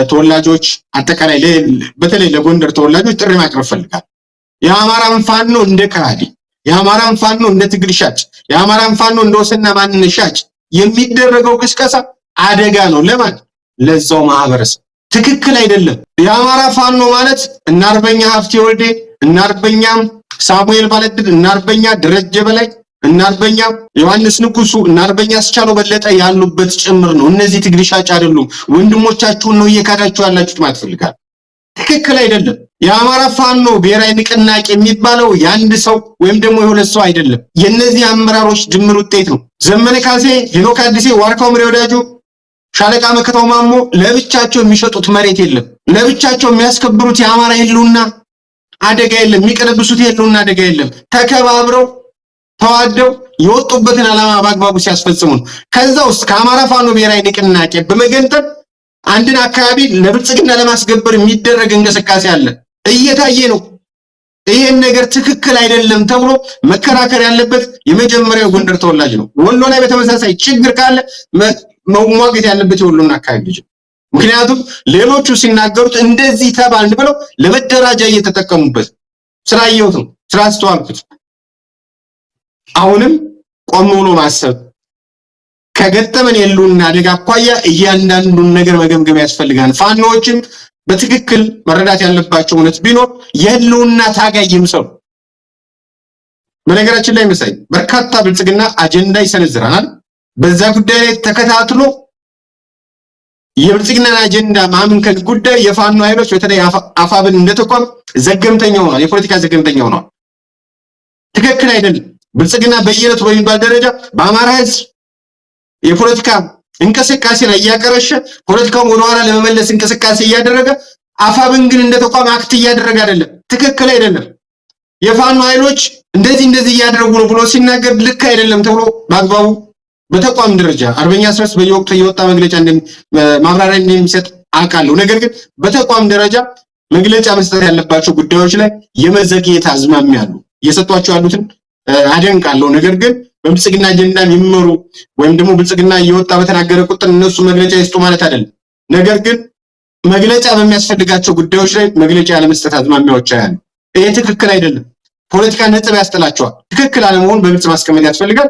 ተወላጆች አጠቃላይ በተለይ ለጎንደር ተወላጆች ጥሪ ማቅረብ ፈልጋለሁ። የአማራን ፋኖ እንደ ከሃዲ፣ የአማራን ፋኖ እንደ ትግል ሻጭ፣ የአማራን ፋኖ እንደ ወሰንና ማንነት ሻጭ የሚደረገው ቅስቀሳ አደጋ ነው። ለማን? ለዛው ማህበረሰብ ትክክል አይደለም። የአማራ ፋኖ ማለት እና አርበኛ ሀፍቴ ወልዴ፣ እና አርበኛ ሳሙኤል ባለድል፣ እና አርበኛ ደረጀ በላይ፣ እና አርበኛ ዮሐንስ ንጉሱ፣ እና አርበኛ አስቻለው በለጠ ያሉበት ጭምር ነው። እነዚህ ትግል ሻጭ አይደሉም። ወንድሞቻችሁን ነው እየካዳችሁ ያላችሁት ማለት ፈልጋለሁ። ትክክል አይደለም። የአማራ ፋኖ ብሔራዊ ንቅናቄ የሚባለው የአንድ ሰው ወይም ደግሞ የሁለት ሰው አይደለም። የነዚህ አመራሮች ድምር ውጤት ነው። ዘመነ ካሴ፣ ሄኖክ አዲሴ፣ ዋርካው ምሬ ወዳጆ፣ ሻለቃ መከታው ማሞ ለብቻቸው የሚሸጡት መሬት የለም። ለብቻቸው የሚያስከብሩት የአማራ ህልውና አደጋ የለም። የሚቀለብሱት የህልውና አደጋ የለም። ተከባብረው ተዋደው የወጡበትን ዓላማ በአግባቡ ሲያስፈጽሙ ነው። ከዛ ውስጥ ከአማራ ፋኖ ብሔራዊ ንቅናቄ በመገንጠል አንድን አካባቢ ለብልጽግና ለማስገበር የሚደረግ እንቅስቃሴ አለ፣ እየታየ ነው። ይሄን ነገር ትክክል አይደለም ተብሎ መከራከር ያለበት የመጀመሪያው ጎንደር ተወላጅ ነው። ወሎ ላይ በተመሳሳይ ችግር ካለ መሟገት ያለበት የወሎና አካባቢ ልጅ። ምክንያቱም ሌሎቹ ሲናገሩት እንደዚህ ተባልን ብለው ለመደራጃ እየተጠቀሙበት ስላየሁት ነው፣ ስላስተዋልኩት። አሁንም ቆም ብሎ ማሰብ ከገጠመን የሉና አደጋ አኳያ እያንዳንዱን ነገር መገምገም ያስፈልጋል። ፋኖዎችም በትክክል መረዳት ያለባቸው እውነት ቢኖር የህልውና ታጋይ ይምሰሉ። በነገራችን ላይ መሳይ በርካታ ብልጽግና አጀንዳ ይሰነዝራል። በዛ ጉዳይ ላይ ተከታትሎ የብልጽግናን አጀንዳ ማምከን ጉዳይ የፋኖ ኃይሎች በተለይ አፋብን እንደተቋም ዘገምተኛ ሆኗል፣ የፖለቲካ ዘገምተኛ ሆኗል። ትክክል አይደለም። ብልጽግና በየዕለቱ በሚባል ደረጃ በአማራ ህዝብ የፖለቲካ እንቅስቃሴ ላይ እያቀረሸ ፖለቲካውን ወደ ኋላ ለመመለስ እንቅስቃሴ እያደረገ አፋብን ግን እንደ ተቋም አክት እያደረገ አይደለም። ትክክል አይደለም። የፋኖ ኃይሎች እንደዚህ እያደረጉ ነው ብሎ ሲናገር ልክ አይደለም ተብሎ በአግባቡ በተቋም ደረጃ አርበኛ ስረስ በየወቅቱ የወጣ መግለጫ ማብራሪያ እንደሚሰጥ አውቃለሁ። ነገር ግን በተቋም ደረጃ መግለጫ መስጠት ያለባቸው ጉዳዮች ላይ የመዘግየት አዝማሚያ አሉ። እየሰጧቸው ያሉትን አደንቃለሁ። ነገር ግን በብልጽግና አጀንዳ የሚመሩ ወይም ደግሞ ብልጽግና እየወጣ በተናገረ ቁጥር እነሱ መግለጫ ይስጡ ማለት አይደለም። ነገር ግን መግለጫ በሚያስፈልጋቸው ጉዳዮች ላይ መግለጫ ያለመስጠት አዝማሚያዎች አሉ። ይሄ ትክክል አይደለም። ፖለቲካ ነጥብ ያስጥላቸዋል። ትክክል አለመሆን በግልጽ ማስቀመጥ ያስፈልጋል።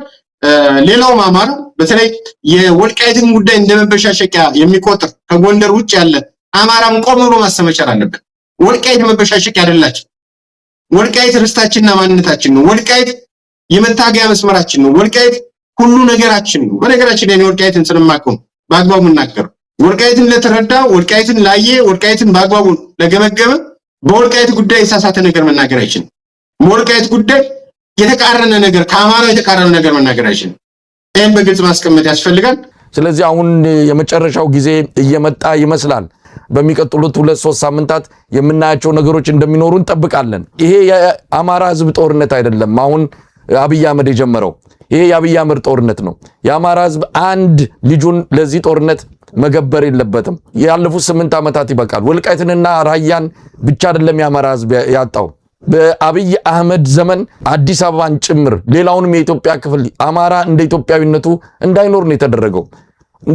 ሌላው አማራ በተለይ የወልቃይትን ጉዳይ እንደመበሻሸቂያ የሚቆጥር ከጎንደር ውጭ ያለ አማራም ቆም ብሎ ማሰብ መቻል አለበት። ወልቃይት መበሻሸቂያ አይደላችሁ። ወልቃይት ርስታችንና ማንነታችን ነው። ወልቃይት የመታገያ መስመራችን ነው። ወልቃይት ሁሉ ነገራችን ነው። በነገራችን ላይ ወልቃይትን ስለማቀው በአግባቡ እናገር። ወልቃይትን ለተረዳ፣ ወልቃይትን ላየ፣ ወልቃይትን በአግባቡ ለገመገመ በወልቃይት ጉዳይ የተሳሳተ ነገር መናገር አይችልም። በወልቃይት ጉዳይ የተቃረነ ነገር ከአማራ የተቃረነ ነገር መናገር አይችልም። ይሄን በግልጽ ማስቀመጥ ያስፈልጋል። ስለዚህ አሁን የመጨረሻው ጊዜ እየመጣ ይመስላል። በሚቀጥሉት 2-3 ሳምንታት የምናያቸው ነገሮች እንደሚኖሩ እንጠብቃለን። ይሄ የአማራ ህዝብ ጦርነት አይደለም። አሁን አብይ አህመድ የጀመረው ይሄ የአብይ አህመድ ጦርነት ነው። የአማራ ህዝብ አንድ ልጁን ለዚህ ጦርነት መገበር የለበትም። ያለፉት 8 ዓመታት ይበቃል። ወልቃይትንና ራያን ብቻ አይደለም የአማራ ህዝብ ያጣው። በአብይ አህመድ ዘመን አዲስ አበባን ጭምር ሌላውንም የኢትዮጵያ ክፍል አማራ እንደ ኢትዮጵያዊነቱ እንዳይኖር ነው የተደረገው።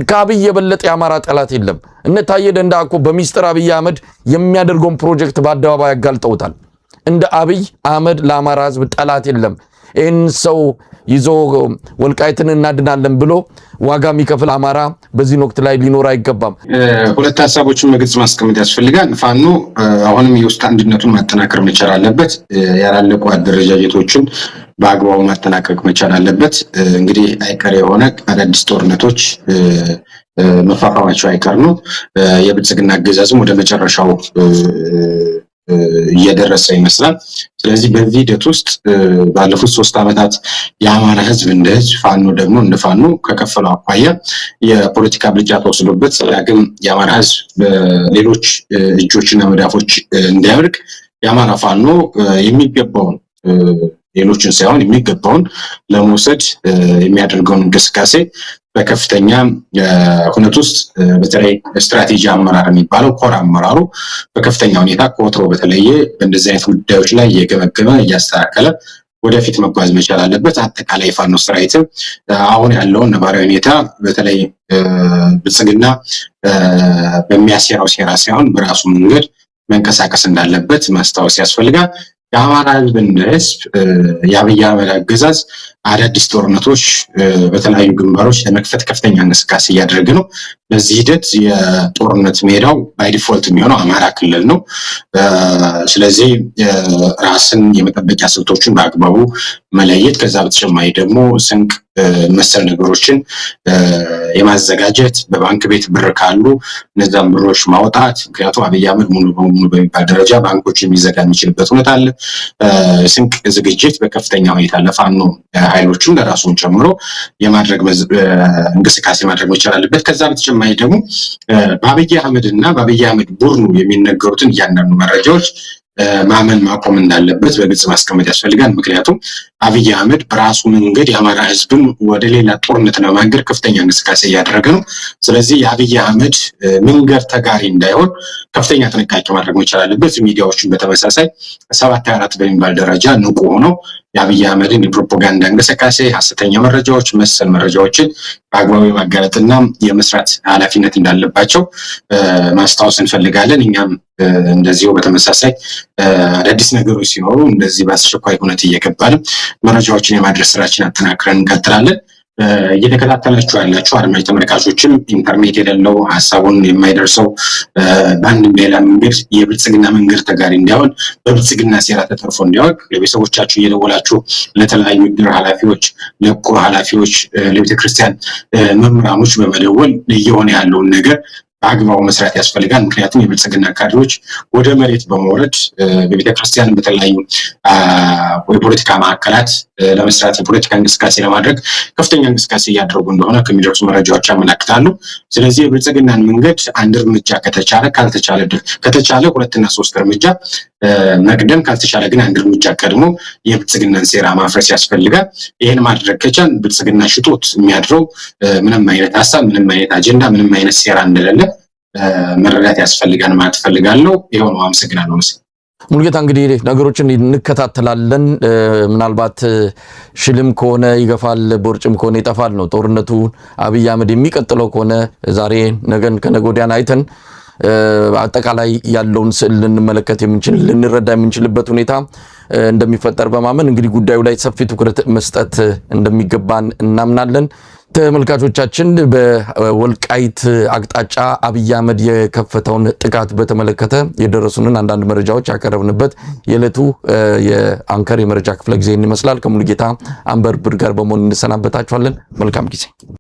ከአብይ የበለጠ የአማራ ጠላት የለም። እነ ታየ ደንደዓ እኮ በሚስጥር አብይ አህመድ የሚያደርገውን ፕሮጀክት በአደባባይ ያጋልጠውታል። እንደ አብይ አህመድ ለአማራ ህዝብ ጠላት የለም። ይህን ሰው ይዞ ወልቃይትን እናድናለን ብሎ ዋጋ የሚከፍል አማራ በዚህ ወቅት ላይ ሊኖር አይገባም። ሁለት ሀሳቦችን በግልጽ ማስቀመጥ ያስፈልጋል። ፋኖ አሁንም የውስጥ አንድነቱን ማጠናከር መቻል አለበት። ያላለቁ አደረጃጀቶችን በአግባቡ ማጠናቀቅ መቻል አለበት። እንግዲህ አይቀር የሆነ አዳዲስ ጦርነቶች መፋፋማቸው አይቀር ነው። የብልጽግና አገዛዝም ወደ መጨረሻው እየደረሰ ይመስላል። ስለዚህ በዚህ ሂደት ውስጥ ባለፉት 3 ዓመታት የአማራ ህዝብ እንደ ህዝብ፣ ፋኖ ደግሞ እንደ ፋኖ ከከፈለው አኳያ የፖለቲካ ብልጫ ተወስዶበት ዳግም የአማራ ህዝብ በሌሎች እጆችና መዳፎች እንዳይወድቅ የአማራ ፋኖ የሚገባውን ሌሎችን ሳይሆን የሚገባውን ለመውሰድ የሚያደርገውን እንቅስቃሴ በከፍተኛ ሁኔታ ውስጥ በተለይ ስትራቴጂ አመራር የሚባለው ኮር አመራሩ በከፍተኛ ሁኔታ ከወትሮ በተለየ በእንደዚህ አይነት ጉዳዮች ላይ እየገመገመ እያስተካከለ ወደፊት መጓዝ መቻል አለበት። አጠቃላይ ፋኖ ሰራዊትም አሁን ያለውን ነባራዊ ሁኔታ በተለይ ብልጽግና በሚያሴራው ሴራ ሳይሆን በራሱ መንገድ መንቀሳቀስ እንዳለበት ማስታወስ ያስፈልጋል። የአማራ ህዝብ የአብይ አህመድ አገዛዝ አዳዲስ ጦርነቶች በተለያዩ ግንባሮች ለመክፈት ከፍተኛ እንቅስቃሴ እያደረገ ነው። በዚህ ሂደት የጦርነት ሜዳው ባይ ዲፎልት የሚሆነው አማራ ክልል ነው። ስለዚህ ራስን የመጠበቂያ ስልቶችን በአግባቡ መለየት፣ ከዛ በተጨማሪ ደግሞ ስንቅ መሰል ነገሮችን የማዘጋጀት በባንክ ቤት ብር ካሉ እነዛን ብሮች ማውጣት። ምክንያቱም አብይ አህመድ ሙሉ በሙሉ በሚባል ደረጃ ባንኮች የሚዘጋ የሚችልበት ሁኔታ አለ። ስንቅ ዝግጅት በከፍተኛ ሁኔታ ለፋኖ ኃይሎችን ለራሱን ጨምሮ የማድረግ እንቅስቃሴ ማድረግ መቻል አለበት። ከዛ በተጨማሪ ደግሞ በአብይ አህመድ እና በአብይ አህመድ ቡድኑ የሚነገሩትን እያንዳንዱ መረጃዎች ማመን ማቆም እንዳለበት በግልጽ ማስቀመጥ ያስፈልጋል። ምክንያቱም አብይ አህመድ በራሱ መንገድ የአማራ ህዝብን ወደ ሌላ ጦርነት ለማገር ከፍተኛ እንቅስቃሴ እያደረገ ነው። ስለዚህ የአብይ አህመድ መንገድ ተጋሪ እንዳይሆን ከፍተኛ ጥንቃቄ ማድረግ መቻል አለበት። ሚዲያዎችን በተመሳሳይ 724 በሚባል ደረጃ ንቁ ሆነው የአብይ አህመድን የፕሮፓጋንዳ እንቅስቃሴ፣ ሐሰተኛ መረጃዎች፣ መሰል መረጃዎችን በአግባቡ የማጋለጥና የመስራት ኃላፊነት እንዳለባቸው ማስታወስ እንፈልጋለን። እኛም እንደዚሁ በተመሳሳይ አዳዲስ ነገሮች ሲኖሩ እንደዚህ በአስቸኳይ ሁኔታ እየገባንም መረጃዎችን የማድረስ ስራችን አጠናክረን እንቀጥላለን። እየተከታተላችሁ ያላችሁ አድማጭ ተመልካቾችም ኢንተርኔት የሌለው ሀሳቡን የማይደርሰው በአንድም ሌላ መንገድ የብልጽግና መንገድ ተጋሪ እንዲሆን በብልጽግና ሴራ ተጠርፎ እንዲያውቅ ለቤተሰቦቻችሁ እየደወላችሁ ለተለያዩ ድር ኃላፊዎች፣ ለቁር ኃላፊዎች፣ ለቤተክርስቲያን መምህራኖች በመደወል እየሆነ ያለውን ነገር በአግባቡ መስራት ያስፈልጋል። ምክንያቱም የብልጽግና ካድሬዎች ወደ መሬት በመውረድ በቤተክርስቲያን በተለያዩ የፖለቲካ ማዕከላት ለመስራት የፖለቲካ እንቅስቃሴ ለማድረግ ከፍተኛ እንቅስቃሴ እያደረጉ እንደሆነ ከሚደርሱ መረጃዎች ያመለክታሉ። ስለዚህ የብልጽግናን መንገድ አንድ እርምጃ ከተቻለ 2 እና 3 እርምጃ መቅደም፣ ካልተቻለ ግን አንድ እርምጃ ቀድሞ የብልጽግናን ሴራ ማፍረስ ያስፈልጋል። ይህን ማድረግ ከቻል ብልጽግና ሽጦት የሚያድረው ምንም አይነት ሀሳብ፣ ምንም አይነት አጀንዳ፣ ምንም አይነት ሴራ እንደሌለ መረዳት ያስፈልጋል ማለት ፈልጋለሁ። ይሄው ነው። አመሰግናለሁ። ሙሉጌታ እንግዲህ ነገሮችን እንከታተላለን። ምናልባት ሽልም ከሆነ ይገፋል፣ ቦርጭም ከሆነ ይጠፋል ነው ጦርነቱ። አብይ አህመድ የሚቀጥለው ከሆነ ዛሬ ነገን ከነገ ወዲያን አይተን አጠቃላይ ያለውን ስዕል ልንመለከት ልንረዳ የምንችልበት ሁኔታ እንደሚፈጠር በማመን እንግዲህ ጉዳዩ ላይ ሰፊ ትኩረት መስጠት እንደሚገባን እናምናለን። ተመልካቾቻችን በወልቃይት አቅጣጫ አብይ አህመድ የከፈተውን ጥቃት በተመለከተ የደረሱንን አንዳንድ መረጃዎች ያቀረብንበት የዕለቱ የአንከር የመረጃ ክፍለ ጊዜ ይመስላል። ከሙሉጌታ አንበርብር ጋር በመሆን እንሰናበታችኋለን። መልካም ጊዜ